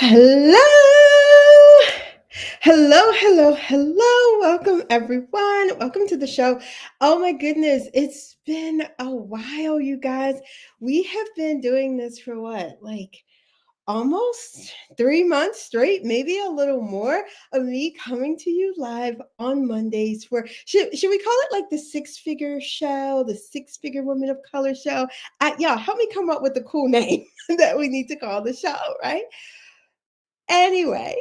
Hello. Hello. Welcome, everyone. Welcome to the show. Oh, my goodness. It's been a while, you guys. We have been doing this for what? Like almost 3 months straight, maybe a little more of me coming to you live on Mondays for, should we call it like the six figure show, the six figure women of color show? Y'all, help me come up with a cool name that we need to call the show, right? Anyway,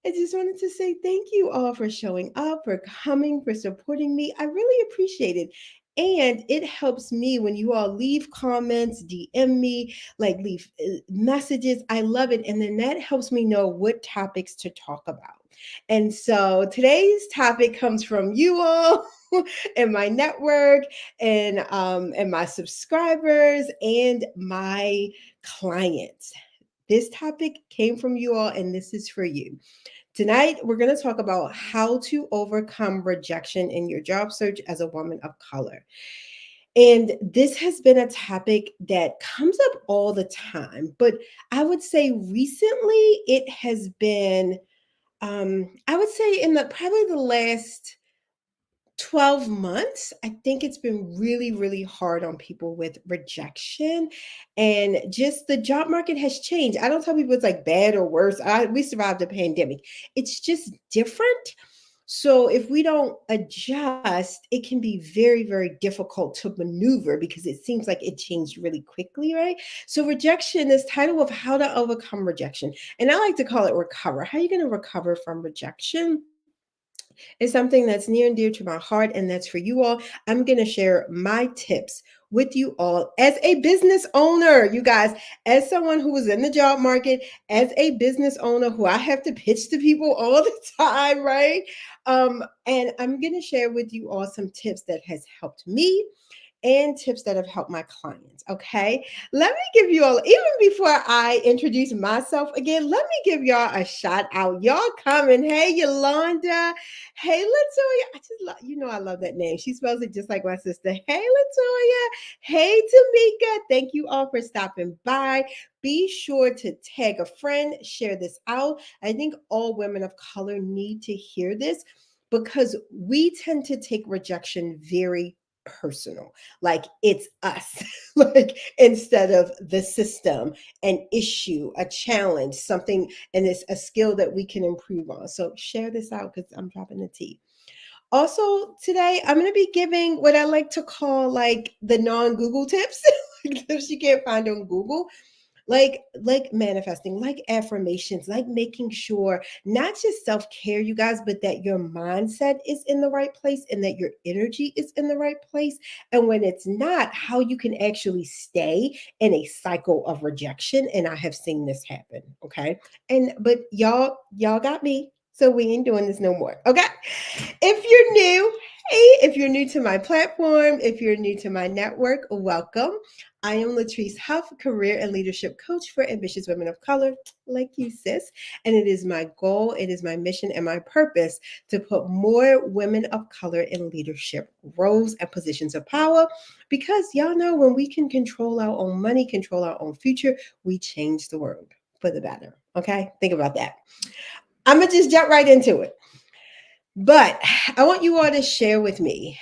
I just wanted to say thank you all for showing up, for coming, for supporting me. I really appreciate it. And it helps me when you all leave comments, DM me, like leave messages. I love it. And then that helps me know what topics to talk about. And so today's topic comes from you all and my network and my subscribers and my clients. This topic came from you all, and this is for you. Tonight, we're going to talk about how to overcome rejection in your job search as a woman of color. And this has been a topic that comes up all the time, but I would say recently it has been, I would say in the probably the last 12 months, I think it's been really, really hard on people with rejection. And just the job market has changed. I don't tell people it's like bad or worse. We survived a pandemic. It's just different. So if we don't adjust, it can be very, very difficult to maneuver because it seems like it changed really quickly, right? So rejection, this title of how to overcome rejection. And I like to call it recover. How are you going to recover from rejection? Is something that's near and dear to my heart, and that's for you all. I'm going to share my tips with you all as a business owner, you guys, as someone who was in the job market, as a business owner who I have to pitch to people all the time, right? And I'm going to share with you all some tips that has helped me and tips that have helped my clients. Okay. Let me give you all, even before I introduce myself again, let me give y'all a shout out. Y'all coming. Hey, Yolanda. Hey, Latoya. I just love, I love that name. She spells it just like my sister. Hey, Latoya. Hey, Tamika. Thank you all for stopping by. Be sure to tag a friend, share this out. I think all women of color need to hear this because we tend to take rejection very personal, like it's us, like instead of the system, an issue, a challenge, something, and it's a skill that we can improve on. So share this out because I'm dropping the tea. Also, today I'm going to be giving what I like to call like the non-Google tips, tips you can't find on Google, like manifesting, like affirmations, like making sure not just self-care, you guys, but that your mindset is in the right place and that your energy is in the right place. And when it's not, how you can actually stay in a cycle of rejection. And I have seen this happen. Okay. But y'all got me. So we ain't doing this no more. Okay. If you're new, hey, if you're new to my platform, if you're new to my network, welcome. I am Latrice Huff, career and leadership coach for ambitious women of color like you, sis. And it is my goal, it is my mission, and my purpose to put more women of color in leadership roles and positions of power. Because y'all know when we can control our own money, control our own future, we change the world for the better. Okay? Think about that. I'm going to just jump right into it. But I want you all to share with me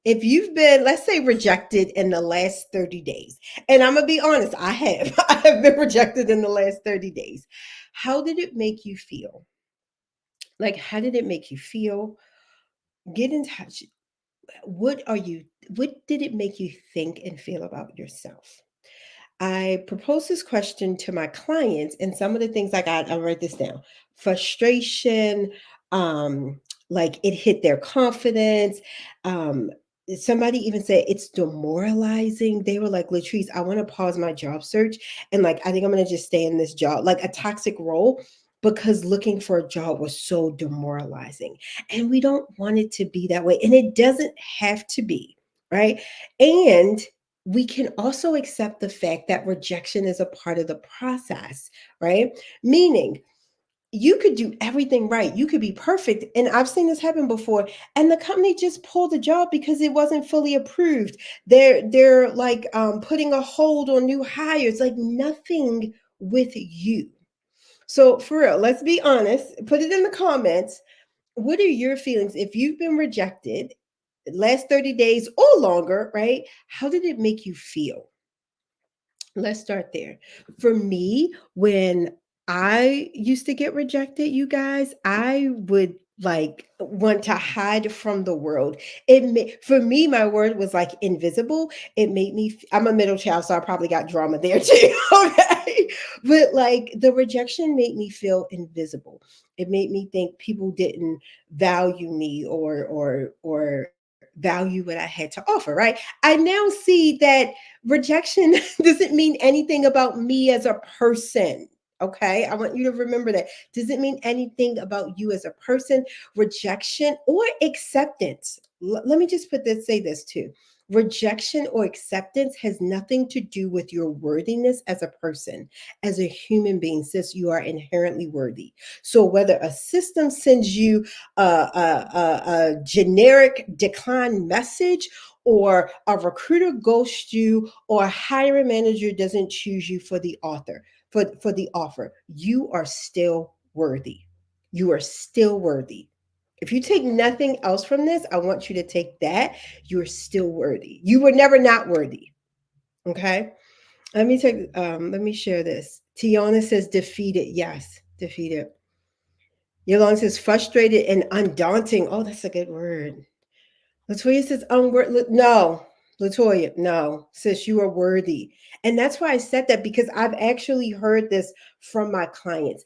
if you've been, let's say, rejected in the last 30 days. And I'm going to be honest, I have. I have been rejected in the last 30 days. How did it make you feel? Like, how did it make you feel? Get in touch. What did it make you think and feel about yourself? I proposed this question to my clients, and some of the things I write this down. Frustration, like it hit their confidence. Um, Somebody even said it's demoralizing. They were like, Latrice, I want to pause my job search. And like, I think I'm going to just stay in this job, like a toxic role, because looking for a job was so demoralizing. And we don't want it to be that way. And it doesn't have to be, right? And we can also accept the fact that rejection is a part of the process, right? Meaning, you could do everything right. You could be perfect. And I've seen this happen before. And the company just pulled the job because it wasn't fully approved. They're like putting a hold on new hires, like nothing with you. So for real, let's be honest. Put it in the comments. What are your feelings if you've been rejected last 30 days or longer, right? How did it make you feel? Let's start there. For me, when I used to get rejected, you guys, I would like want to hide from the world. For me, my word was like invisible. It made me. I'm a middle child, so I probably got drama there too. Okay, but like the rejection made me feel invisible. It made me think people didn't value me or value what I had to offer. Right? I now see that rejection doesn't mean anything about me as a person. Okay, I want you to remember that. Doesn't mean anything about you as a person. Rejection or acceptance. Let me just say this too. Rejection or acceptance has nothing to do with your worthiness as a person, as a human being, since you are inherently worthy. So, whether a system sends you a generic decline message, or a recruiter ghosts you, or a hiring manager doesn't choose you for the author for the offer, you are still worthy. You are still worthy. If you take nothing else from this, I want you to take that. You're still worthy. You were never not worthy. Okay. Let me share this. Tiana says defeated. Yes, defeated. Yolanda says frustrated and undaunting. Oh, that's a good word. Latoya says, no, Latoya, no, sis, you are worthy. And that's why I said that, because I've actually heard this from my clients.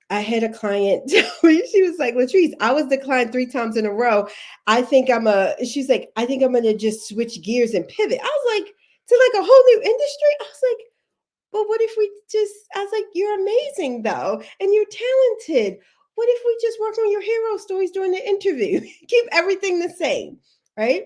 I had a client, she was like, Latrice, I was declined 3 times in a row. She's like, I think I'm going to just switch gears and pivot. I was like, to like a whole new industry. I was like, but what if I was like, you're amazing though, and you're talented. What if we just work on your hero stories during the interview? Keep everything the same, right?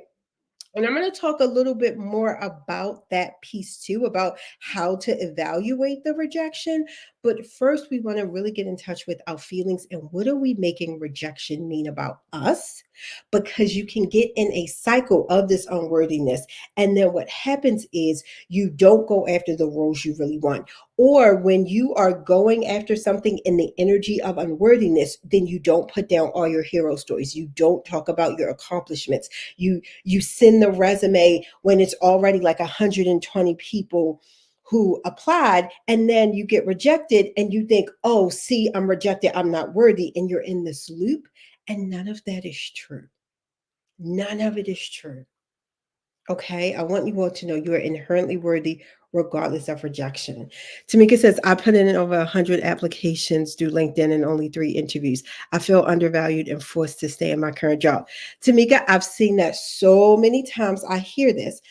And I'm going to talk a little bit more about that piece too, about how to evaluate the rejection. But first, we want to really get in touch with our feelings and what are we making rejection mean about us? Because you can get in a cycle of this unworthiness. And then what happens is you don't go after the roles you really want. Or when you are going after something in the energy of unworthiness, then you don't put down all your hero stories. You don't talk about your accomplishments. You send the resume when it's already like 120 people who applied, and then you get rejected and you think, oh, see, I'm rejected, I'm not worthy, and you're in this loop. And none of that is true. None of it is true. Okay, I want you all to know you are inherently worthy regardless of rejection. Tamika says, I put in over 100 applications through LinkedIn and only 3 interviews. I feel undervalued and forced to stay in my current job. Tamika, I've seen that so many times. I hear this.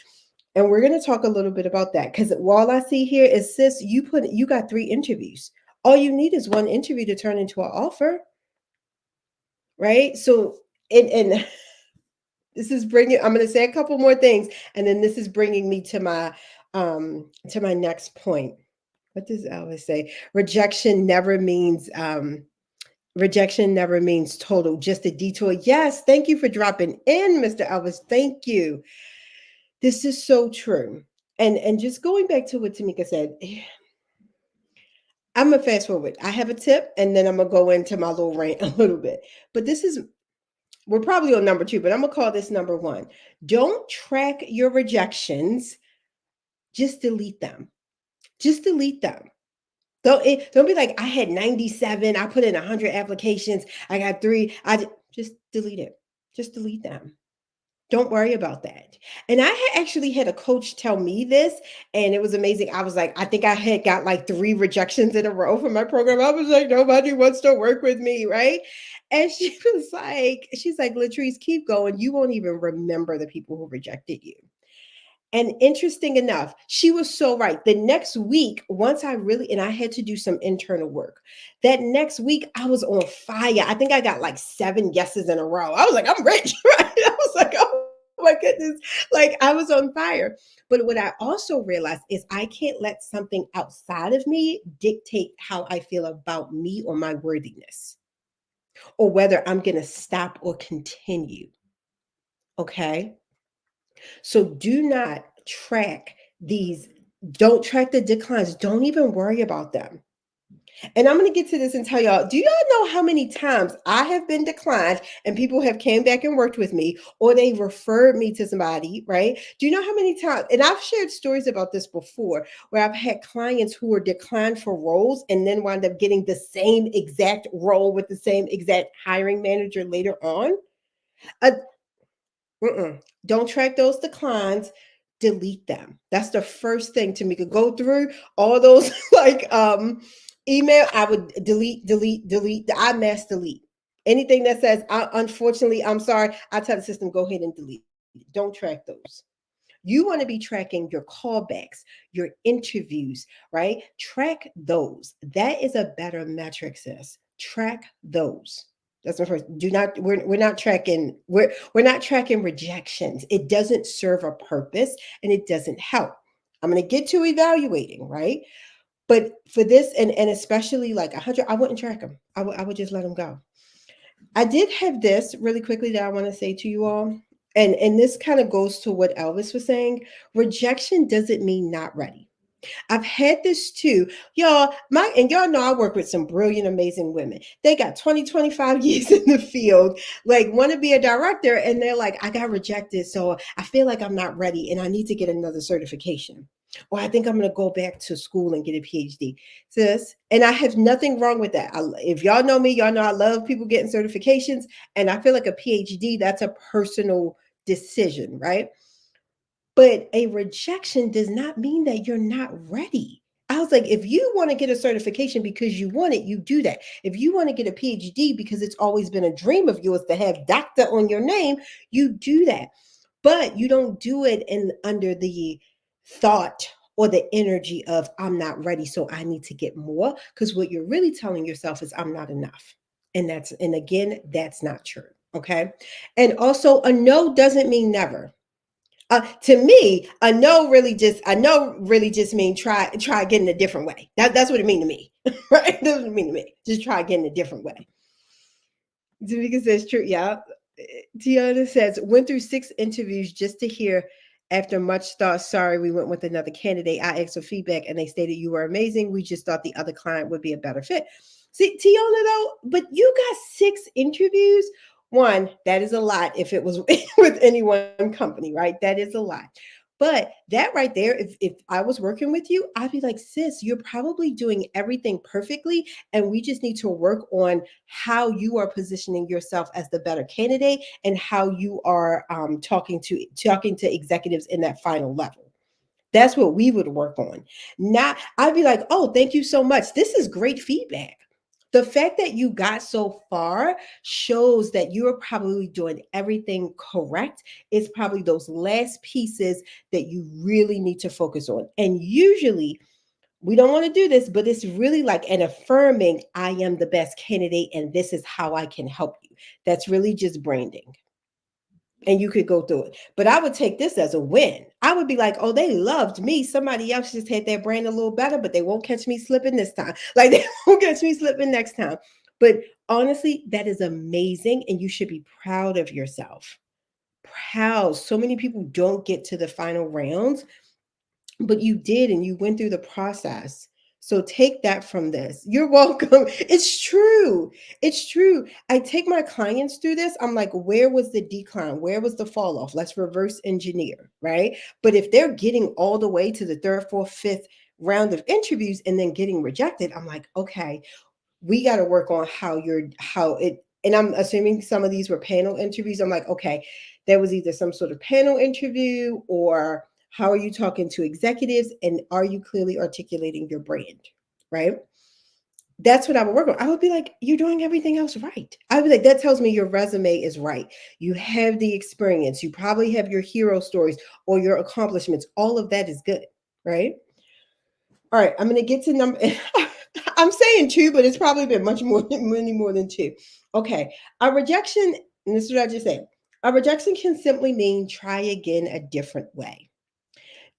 And we're going to talk a little bit about that, because all I see here is, sis, you got 3 interviews. All you need is 1 interview to turn into an offer, right? So, and this is bringing, I'm going to say a couple more things, and then this is bringing me to my next point. What does Elvis say? Rejection never means total, just a detour. Yes, thank you for dropping in, Mr. Elvis. Thank you. This is so true. And just going back to what Tamika said, I'm gonna fast forward. I have a tip, and then I'm gonna go into my little rant a little bit. But this is, we're probably on number 2, but I'm gonna call this number 1. Don't track your rejections, just delete them. Just delete them. Don't be like, I had 97, I put in 100 applications, I got 3. Just delete it. Just delete them. Don't worry about that. And I had actually had a coach tell me this, and it was amazing. I was like, I think I had got like 3 rejections in a row from my program. I was like, nobody wants to work with me, right? And she's like, Latrice, keep going. You won't even remember the people who rejected you. And interesting enough, she was so right. The next week, and I had to do some internal work. That next week, I was on fire. I think I got like 7 guesses in a row. I was like, I'm rich, right? I was like, oh my goodness. Like, I was on fire. But what I also realized is I can't let something outside of me dictate how I feel about me or my worthiness, or whether I'm going to stop or continue. Okay. So do not track these, don't track the declines. Don't even worry about them. And I'm going to get to this and tell y'all, do y'all know how many times I have been declined and people have came back and worked with me, or they referred me to somebody, right? Do you know how many times, and I've shared stories about this before, where I've had clients who were declined for roles and then wound up getting the same exact role with the same exact hiring manager later on. Uh, Mm-mm. Don't track those declines. Delete them. That's the first thing. To make it go through all those like email. I would delete, delete, delete. I mass delete anything that says unfortunately I'm sorry. I tell the system go ahead and delete it. Don't track those. You want to be tracking your callbacks, your interviews, right? Track those. That is a better metric, sis. Track those. That's my first. Do not. We're not tracking. We're not tracking rejections. It doesn't serve a purpose and it doesn't help. I'm going to get to evaluating, right? But for this, and especially like 100, I wouldn't track them. I would just let them go. I did have this really quickly that I want to say to you all. And this kind of goes to what Elvis was saying. Rejection doesn't mean not ready. I've had this too. Y'all, and y'all know I work with some brilliant, amazing women. They got 20, 25 years in the field, like want to be a director, and they're like, I got rejected, so I feel like I'm not ready and I need to get another certification. Or I think I'm going to go back to school and get a PhD. Sis, and I have nothing wrong with that. If y'all know me, y'all know I love people getting certifications. And I feel like a PhD, that's a personal decision, right? But a rejection does not mean that you're not ready. I was like, if you want to get a certification because you want it, you do that. If you want to get a PhD because it's always been a dream of yours to have doctor on your name, you do that. But you don't do it in under the thought or the energy of I'm not ready, so I need to get more. Because what you're really telling yourself is I'm not enough. And again, that's not true. Okay. And also a no doesn't mean never. To me, a no really just mean try getting a different way. That's what it mean to me, right? That's what it mean to me. Just try getting a different way. Tamika says true. Yeah. Tiana says went through 6 interviews just to hear after much thought. Sorry, we went with another candidate. I asked for feedback and they stated you were amazing. We just thought the other client would be a better fit. See, Tiana though, but you got 6 interviews. One, that is a lot if it was with any one company, right? That is a lot. But that right there, if I was working with you, I'd be like, sis, you're probably doing everything perfectly. And we just need to work on how you are positioning yourself as the better candidate and how you are talking to executives in that final level. That's what we would work on. Not, I'd be like, oh, thank you so much. This is great feedback. The fact that you got so far shows that you're probably doing everything correct. It's probably those last pieces that you really need to focus on. And usually, we don't want to do this, but it's really like an affirming, I am the best candidate and this is how I can help you. That's really just branding. And you could go through it. But I would take this as a win. I would be like, oh, they loved me. Somebody else just had their brand a little better, but they won't catch me slipping this time. Like they won't catch me slipping next time. But honestly, that is amazing. And you should be proud of yourself. Proud. So many people don't get to the final rounds, but you did and you went through the process. So take that from this. You're welcome. It's true. It's true. I take my clients through this. I'm like, where was the decline? Where was the fall off? Let's reverse engineer, right? But if they're getting all the way to the third, fourth, fifth round of interviews and then getting rejected, I'm like, okay, we got to work on how it, and I'm assuming some of these were panel interviews. I'm like, okay, there was either some sort of panel interview, or how are you talking to executives, and are you clearly articulating your brand, right? That's what I would work on. I would be like, you're doing everything else right. I would be like, that tells me your resume is right. You have the experience. You probably have your hero stories or your accomplishments. All of that is good, right? All right, I'm going to get to number. I'm saying 2, but it's probably been much more, many more than 2. Okay, a rejection, and this is what I just said. A rejection can simply mean try again a different way.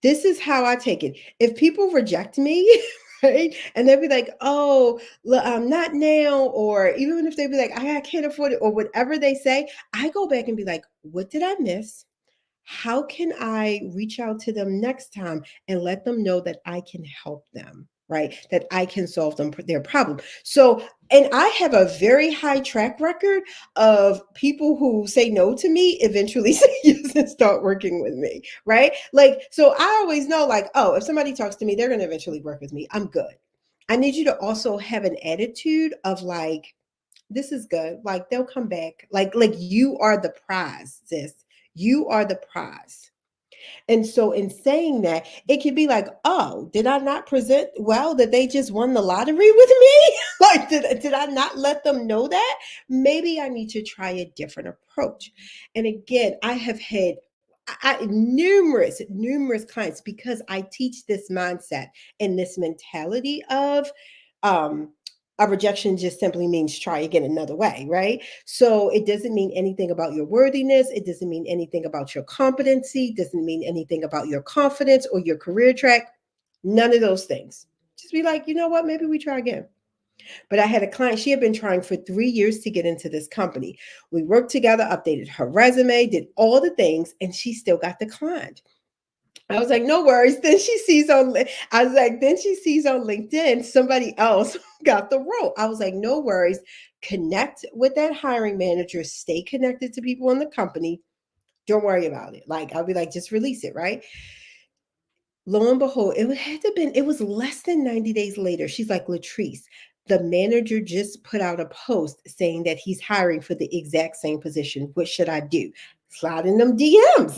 This is how I take it. If people reject me, right, and they'll be like, "Oh, not now," or even if they be like, "I can't afford it," or whatever they say, I go back and be like, "What did I miss? How can I reach out to them next time and let them know that I can help them?" right? That I can solve their problem. So, and I have a very high track record of people who say no to me eventually say yes and start working with me, right? Like, so I always know, like, oh, if somebody talks to me, they're going to eventually work with me. I'm good. I need you to also have an attitude of like, this is good. Like they'll come back. Like you are the prize, sis. You are the prize. And so, in saying that, it could be like, oh, did I not present well that they just won the lottery with me? Like, did I not let them know that? Maybe I need to try a different approach. And again, I have had numerous clients because I teach this mindset and this mentality of um, a rejection just simply means try again another way, right? So it doesn't mean anything about your worthiness. It doesn't mean anything about your competency. Doesn't mean anything about your confidence or your career track. None of those things. Just be like, you know what? Maybe we try again. But I had a client, she had been trying for 3 years to get into this company. We worked together, updated her resume, did all the things, and she still got declined. I was like, no worries. I was like, then she sees on LinkedIn somebody else got the role. I was like, no worries. Connect with that hiring manager, stay connected to people in the company. Don't worry about it. Like, I'll be like, just release it, right? Lo and behold, it was less than 90 days later. She's like, Latrice, the manager just put out a post saying that he's hiring for the exact same position. What should I do? Slide in them DMs.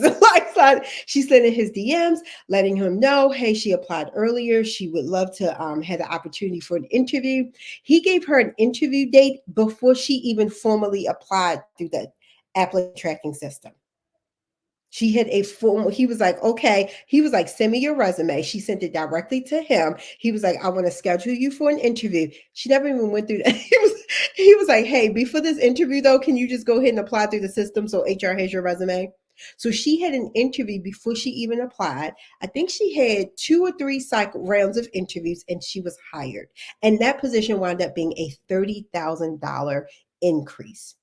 She slid in his DMs, letting him know, hey, she applied earlier. She would love to have the opportunity for an interview. He gave her an interview date before she even formally applied through the applicant tracking system. She had a formal, he was like, okay. He was like, send me your resume. She sent it directly to him. He was like, I want to schedule you for an interview. She never even went through that. He was like, hey, before this interview though, can you just go ahead and apply through the system so HR has your resume? So she had an interview before she even applied. I think she had 2 or 3 cycle rounds of interviews and she was hired. And that position wound up being a $30,000 increase.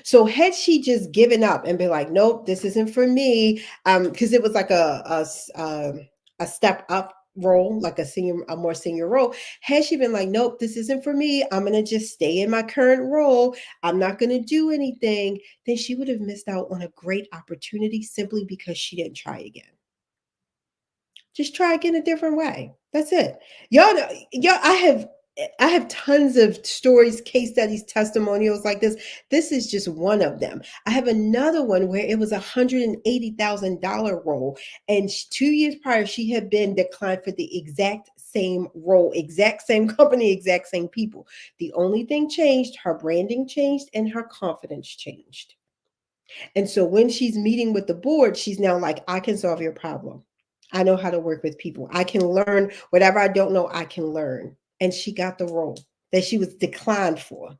So had she just given up and been like, nope, this isn't for me, because it was like a step up role, like a more senior role. Had she been like, nope, this isn't for me, I'm gonna just stay in my current role, I'm not gonna do anything, then she would have missed out on a great opportunity simply because she didn't try again. Just try again a different way. That's it. Y'all know, y'all, I have tons of stories, case studies, testimonials like this. This is just one of them. I have another one where it was $180,000 role. And 2 years prior, she had been declined for the exact same role, exact same company, exact same people. The only thing changed, her branding changed and her confidence changed. And so when she's meeting with the board, she's now like, I can solve your problem. I know how to work with people. I can learn whatever I don't know, I can learn. And she got the role that she was declined for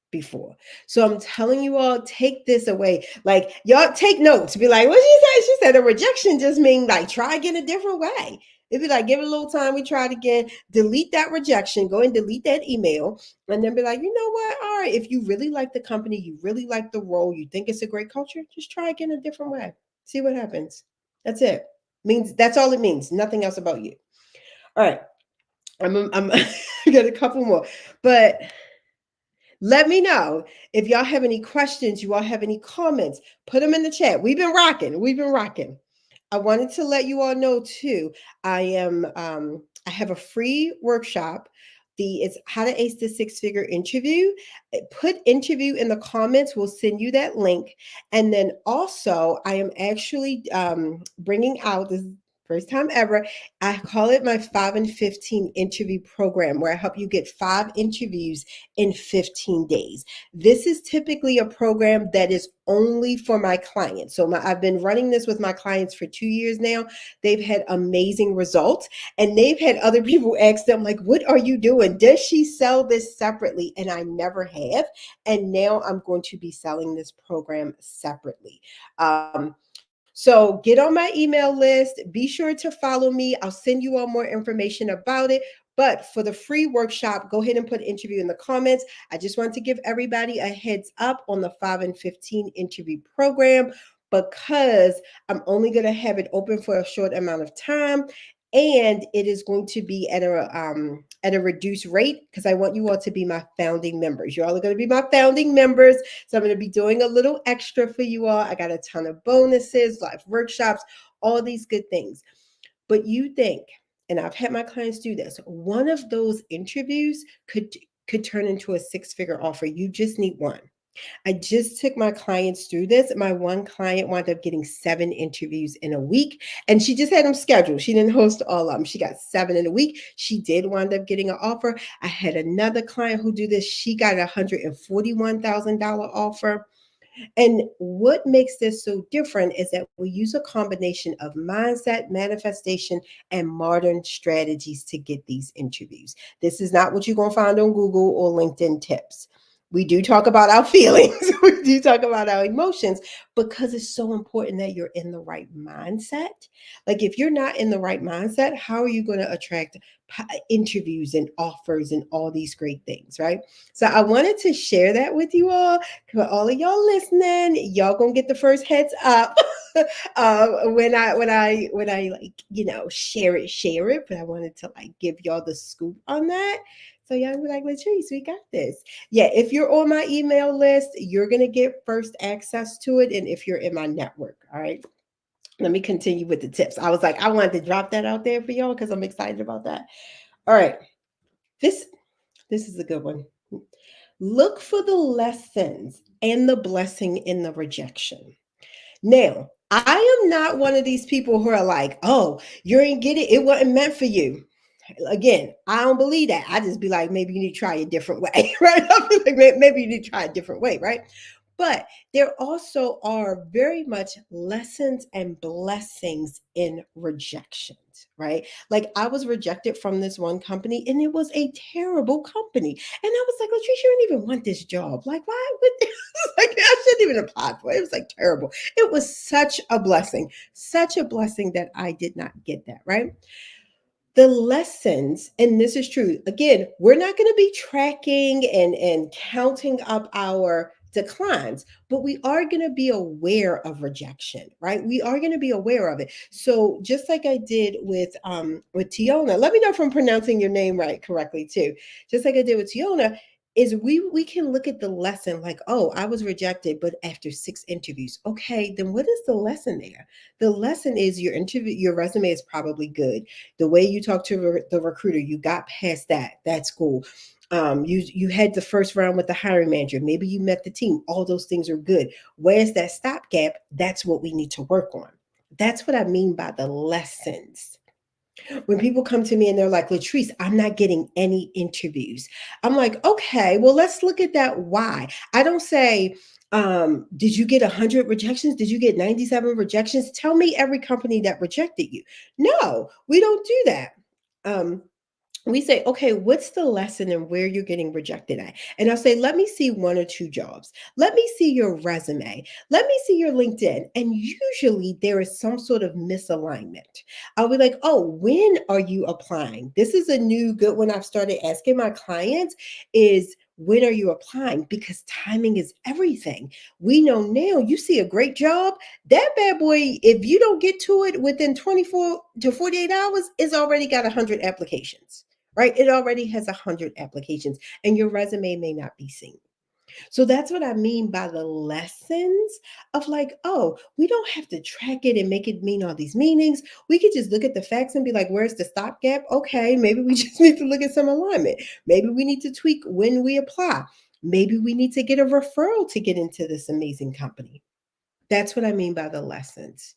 before. So I'm telling you all, take this away. Like, y'all take notes. Be like, what she say? She said a rejection just means like try again a different way. It'd be like, give it a little time. We try it again. Delete that rejection. Go and delete that email. And then be like, you know what? All right. If you really like the company, you really like the role, you think it's a great culture, just try again a different way. See what happens. That's it. Means that's all it means. Nothing else about you. All right. I'm I got a couple more. But let me know if y'all have any questions, you all have any comments, put them in the chat. We've been rocking. We've been rocking. I wanted to let you all know too. I have a free workshop. It's how to ace the 6-figure interview. Put interview in the comments. We'll send you that link. And then also, I am actually bringing out this first time ever. I call it my 5 and 15 interview program, where I help you get 5 interviews in 15 days. This is typically a program that is only for my clients. So I've been running this with my clients for 2 years now. They've had amazing results, and they've had other people ask them, like, what are you doing? Does she sell this separately? And I never have. And now I'm going to be selling this program separately. So get on my email list. Be sure to follow me. I'll send you all more information about it. But for the free workshop, go ahead and put interview in the comments. I just want to give everybody a heads up on the 5 and 15 interview program, because I'm only going to have it open for a short amount of time. and it is going to be at a reduced rate because I want you all to be my founding members. You're all going to be my founding members, so I'm going to be doing a little extra for you all. I got a ton of bonuses, live workshops, all these good things. But you think, and I've had my clients do this, one of those interviews could turn into a six-figure offer. You just need one. I just took my clients through this. My one client wound up getting 7 interviews in a week, and she just had them scheduled. She didn't host all of them. She got 7 in a week. She did wind up getting an offer. I had another client who do this. She got a $141,000 offer. And what makes this so different is that we use a combination of mindset, manifestation, and modern strategies to get these interviews. This is not what you're going to find on Google or LinkedIn tips. We do talk about our feelings, we do talk about our emotions because it's so important that you're in the right mindset. Like, if you're not in the right mindset, how are you going to attract interviews and offers and all these great things, right? So, I wanted to share that with you all. For all of y'all listening, y'all gonna get the first heads up when I like, share it. But I wanted to like give y'all the scoop on that. So y'all be like, Latrice, we got this. Yeah, if you're on my email list, you're gonna get first access to it. And if you're in my network, all right. Let me continue with the tips. I was like, I wanted to drop that out there for y'all because I'm excited about that. All right. This this is a good one. Look for the lessons and the blessing in the rejection. Now, I am not one of these people who are like, oh, you ain't get it. It wasn't meant for you. Again, I don't believe that. I just be like, maybe you need to try a different way, right? I feel like maybe you need to try a different way, right? But there also are very much lessons and blessings in rejections, right? Like, I was rejected from this one company and it was a terrible company. And I was like, Latrice, you didn't even want this job. Like, why would this? Like, I shouldn't even apply for it. It was like terrible. It was such a blessing that I did not get that, right? The lessons, and this is true, again, we're not going to be tracking and counting up our declines, but we are going to be aware of rejection, right? We are going to be aware of it. So just like I did with Tiona, let me know if I'm pronouncing your name right correctly too. Just like I did with Tiona, is we can look at the lesson like, oh, I was rejected, but after 6 interviews. Okay, then what is the lesson there? The lesson is your resume is probably good. The way you talk to the recruiter, you got past that. That's cool. You had the first round with the hiring manager. Maybe you met the team. All those things are good. Where's that stopgap? That's what we need to work on. That's what I mean by the lessons. When people come to me and they're like, Latrice, I'm not getting any interviews. I'm like, okay, well, let's look at that. Why? I don't say, did you get 100 rejections? Did you get 97 rejections? Tell me every company that rejected you. No, we don't do that. Um, we say, okay, what's the lesson and where you're getting rejected at? And I'll say, let me see 1 or 2 jobs. Let me see your resume. Let me see your LinkedIn. And usually there is some sort of misalignment. I'll be like, oh, when are you applying? This is a new good one I've started asking my clients is, when are you applying? Because timing is everything. We know now you see a great job, that bad boy, if you don't get to it within 24 to 48 hours, it's already got 100 applications, right? It already has 100 applications and your resume may not be seen. So that's what I mean by the lessons of like, oh, we don't have to track it and make it mean all these meanings. We could just look at the facts and be like, where's the stopgap? Okay, maybe we just need to look at some alignment. Maybe we need to tweak when we apply. Maybe we need to get a referral to get into this amazing company. That's what I mean by the lessons.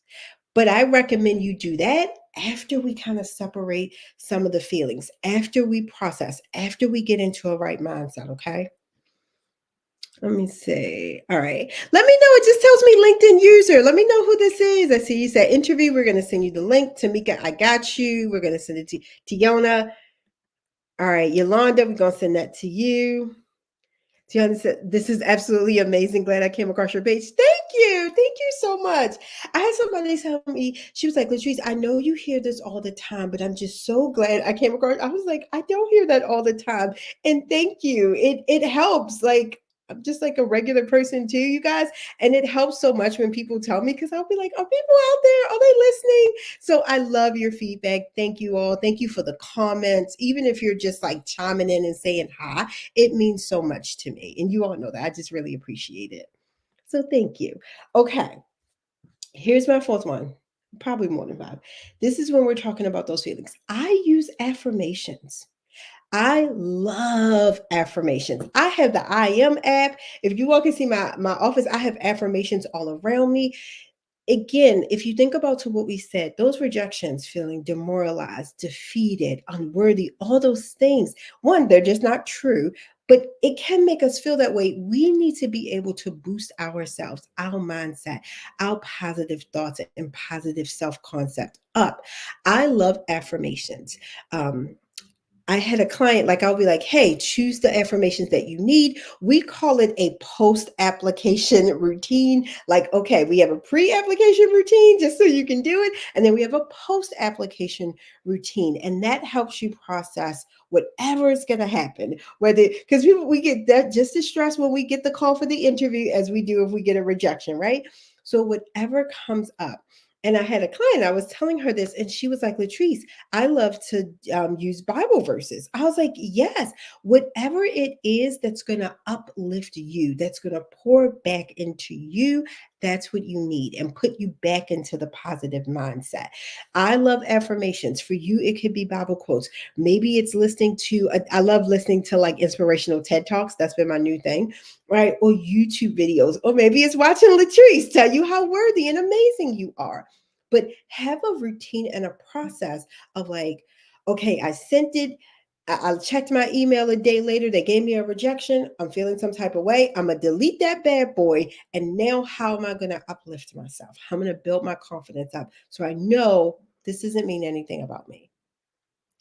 But I recommend you do that after we kind of separate some of the feelings, after we process, after we get into a right mindset, okay? Let me see. All right. Let me know. It just tells me LinkedIn user. Let me know who this is. I see you said interview. We're going to send you the link. Tamika, I got you. We're going to send it to Tiona. All right. Yolanda, we're going to send that to you. Tiana said, this is absolutely amazing. Glad I came across your page. Thank you. Thank you so much. I had somebody tell me, she was like, Latrice, I know you hear this all the time, but I'm just so glad I came across. I was like, I don't hear that all the time. And thank you. It helps. Like, I'm just like a regular person too, you guys. And it helps so much when people tell me because I'll be like, are people out there? Are they listening? So I love your feedback. Thank you all. Thank you for the comments. Even if you're just like chiming in and saying hi, it means so much to me. And you all know that. I just really appreciate it. So thank you. Okay. Here's my fourth one. Probably more than five. This is when we're talking about those feelings. I use affirmations. I love affirmations. I have the I am app. If you all can see my office, I have affirmations all around me. Again, if you think about to what we said, those rejections, feeling demoralized, defeated, unworthy, all those things, one, they're just not true, but it can make us feel that way. We need to be able to boost ourselves, our mindset, our positive thoughts and positive self-concept up. I love affirmations. I had a client, like I'll be like, hey, choose the affirmations that you need. We call it a post application routine. Like, okay, we have a pre application routine just so you can do it. And then we have a post application routine. And that helps you process whatever is going to happen. Whether, because we get that just as stressed when we get the call for the interview as we do if we get a rejection, right? So, whatever comes up. And I had a client, I was telling her this, and she was like, Latrice, I love to use Bible verses. I was like, yes, whatever it is that's going to uplift you, that's going to pour back into you, that's what you need and put you back into the positive mindset. I love affirmations. For you, it could be Bible quotes. Maybe it's listening to, I love listening to like inspirational TED Talks. That's been my new thing, right? Or YouTube videos. Or maybe it's watching Latrice tell you how worthy and amazing you are. But have a routine and a process of like, okay, I sent it. I checked my email a day later. They gave me a rejection. I'm feeling some type of way. I'm going to delete that bad boy. And now, how am I going to uplift myself? How am I going to build my confidence up so I know this doesn't mean anything about me?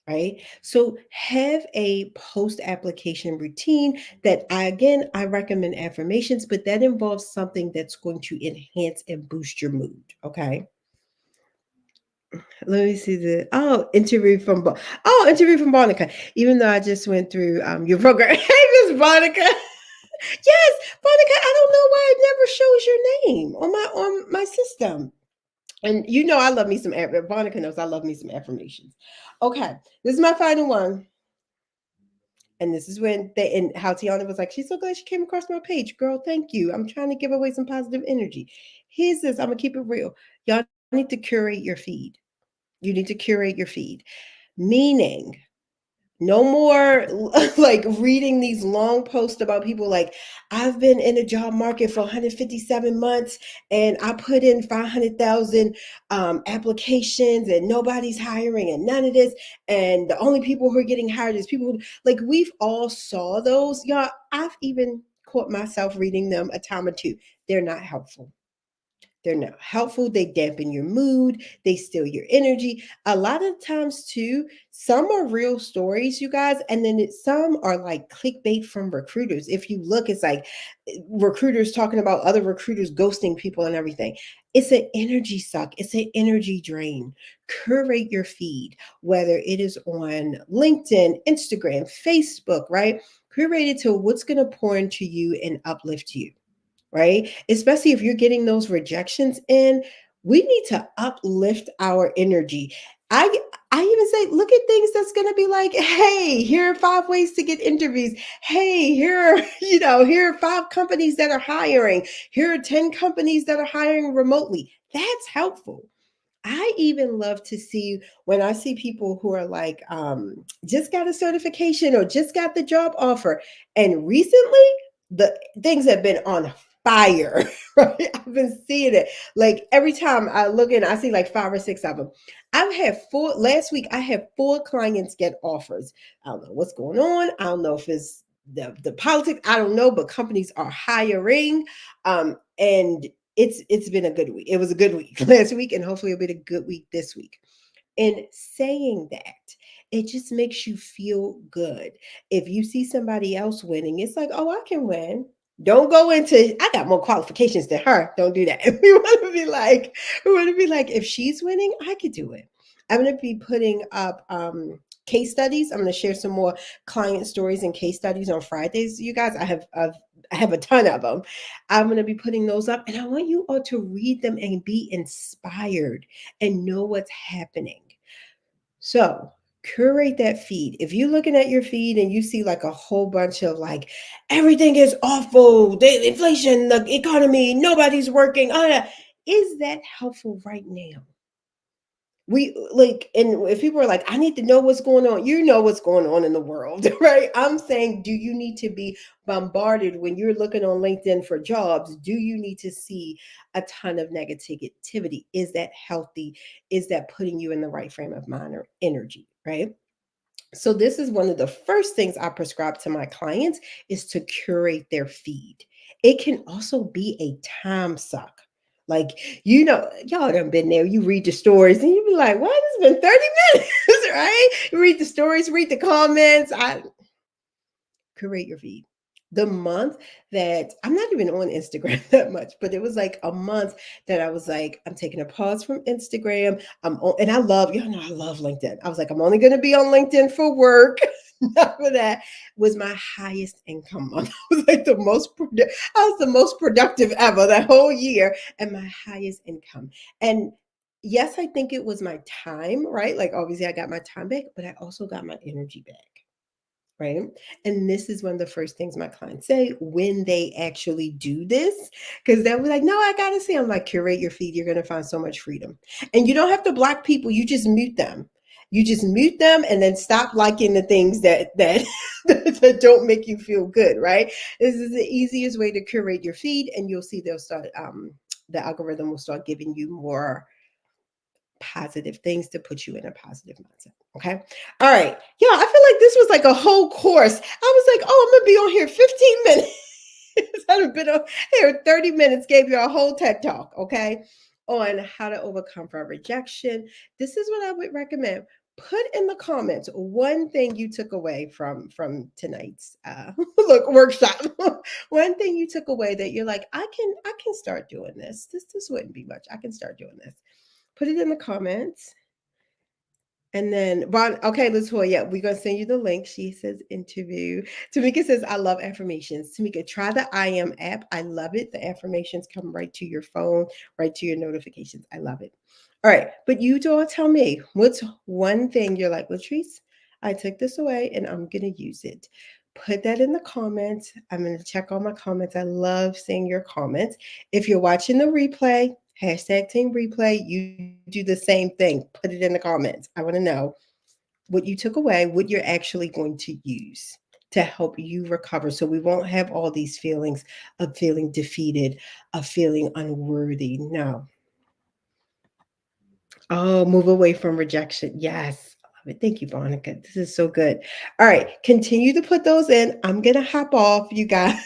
Right. So have a post application routine that I recommend affirmations, but that involves something that's going to enhance and boost your mood. Okay. Let me see the interview from Monica. Even though I just went through your program. Hey, Miss Monica. Yes, Monica. I don't know why it never shows your name on my system. And you know I love me some Monica knows I love me some affirmations. Okay, this is my final one. And this is when they and how Tiana was like, she's so glad she came across my page. Girl, thank you. I'm trying to give away some positive energy. Here's this. I'm gonna keep it real. Y'all need to curate your feed. You need to curate your feed. Meaning, no more like reading these long posts about people like, I've been in the job market for 157 months and I put in 500,000 applications and nobody's hiring and none of this. And the only people who are getting hired is people who, like, we've all saw those. Y'all, I've even caught myself reading them a time or two. They're not helpful. They're not helpful. They dampen your mood. They steal your energy. A lot of times, too, some are real stories, you guys, and then some are like clickbait from recruiters. If you look, it's like recruiters talking about other recruiters ghosting people and everything. It's an energy suck. It's an energy drain. Curate your feed, whether it is on LinkedIn, Instagram, Facebook, right? Curate it to what's going to pour into you and uplift you, right? Especially if you're getting those rejections in, we need to uplift our energy. I I even say, look at things that's going to be like, hey, here are 5 ways to get interviews. Hey, here are 5 companies that are hiring. Here are 10 companies that are hiring remotely. That's helpful. I even love to see when I see people who are like, just got a certification or just got the job offer. And recently, the things have been on fire, right? I've been seeing it. Like every time I look in, I see like 5 or 6 of them. I've had last week, I had 4 clients get offers. I don't know what's going on. I don't know if it's the politics. I don't know, but companies are hiring. And it's been a good week. It was a good week last week, and hopefully it'll be a good week this week. And saying that, it just makes you feel good. If you see somebody else winning, it's like, oh, I can win. Don't go into I got more qualifications than her. Don't do that. We want to be like, if she's winning, I could do it. I'm going to be putting up case studies. I'm going to share some more client stories and case studies on Fridays. You guys, I have I have a ton of them. I'm going to be putting those up, and I want you all to read them and be inspired and know what's happening. So, curate that feed. If you're looking at your feed and you see like a whole bunch of like everything is awful, the inflation, the economy, nobody's working, is that helpful right now? We like, and if people are like, I need to know what's going on, you know what's going on in the world, right? I'm saying, do you need to be bombarded when you're looking on LinkedIn for jobs? Do you need to see a ton of negativity? Is that healthy? Is that putting you in the right frame of mind or energy, right? So this is one of the first things I prescribe to my clients is to curate their feed. It can also be a time suck. Like, y'all done been there. You read the stories and you be like, what? It's been 30 minutes, right? You read the stories, read the comments. Curate your feed. The month that I'm not even on Instagram that much, but it was like a month that I was like, I'm taking a pause from Instagram. And I love, I love LinkedIn. I was like, I'm only going to be on LinkedIn for work. Not for that. Was my highest income month. I was like I was the most productive ever that whole year, and my highest income. And yes, I think it was my time, right? Like obviously I got my time back, but I also got my energy back, right? And this is one of the first things my clients say when they actually do this, because they'll be like, no, I gotta see. I'm like, curate your feed. You're gonna find so much freedom. And you don't have to block people, you just mute them. You just mute them and then stop liking the things that that don't make you feel good, right? This is the easiest way to curate your feed, and you'll see they'll start the algorithm will start giving you more positive things to put you in a positive mindset. Okay. All right. Yeah, I feel like this was like a whole course. I was like, oh, I'm gonna be on here 15 minutes. I've been on here 30 minutes, gave you a whole TED talk, okay, on how to overcome from rejection. This is what I would recommend. Put in the comments one thing you took away from tonight's look workshop. One thing you took away that you're like, I can start doing this. This wouldn't be much. I can start doing this. Put it in the comments. And then Ron, okay, Latoya, we're gonna send you the link. She says interview. Tamika says, I love affirmations. Tamika, try the I am app. I love it. The affirmations come right to your phone, right to your notifications. I love it. All right, but you all tell me what's one thing you're like, Latrice, I took this away and I'm gonna use it. Put that in the comments. I'm gonna check all my comments. I love seeing your comments. If you're watching the replay, hashtag team replay, you do the same thing. Put it in the comments. I want to know what you took away, what you're actually going to use to help you recover. So we won't have all these feelings of feeling defeated, of feeling unworthy. No. Oh, move away from rejection. Yes. I love it. Thank you, Monica. This is so good. All right. Continue to put those in. I'm going to hop off, you guys.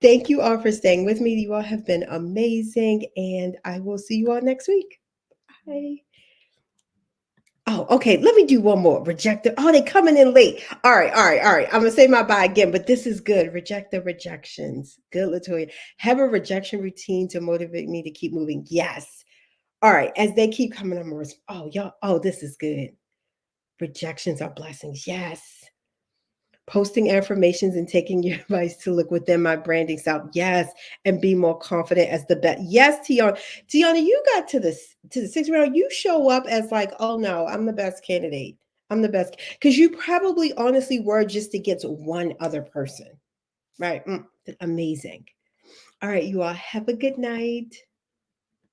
Thank you all for staying with me. You all have been amazing. And I will see you all next week. Bye. Oh, okay. Let me do one more. Rejected. Oh, they coming in late. All right, all right, all right. I'm gonna say my bye again, but this is good. Reject the rejections. Good, Latoya. Have a rejection routine to motivate me to keep moving. Yes. All right. As they keep coming, oh, y'all. Oh, this is good. Rejections are blessings. Yes. Posting affirmations and taking your advice to look within my branding self. Yes. And be more confident as the best. Yes, Tiana. Tiana, you got to the sixth round. You show up as like, oh no, I'm the best candidate. I'm the best. Because you probably honestly were just against one other person. Right. Amazing. All right, you all have a good night.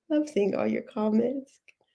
Love seeing all your comments.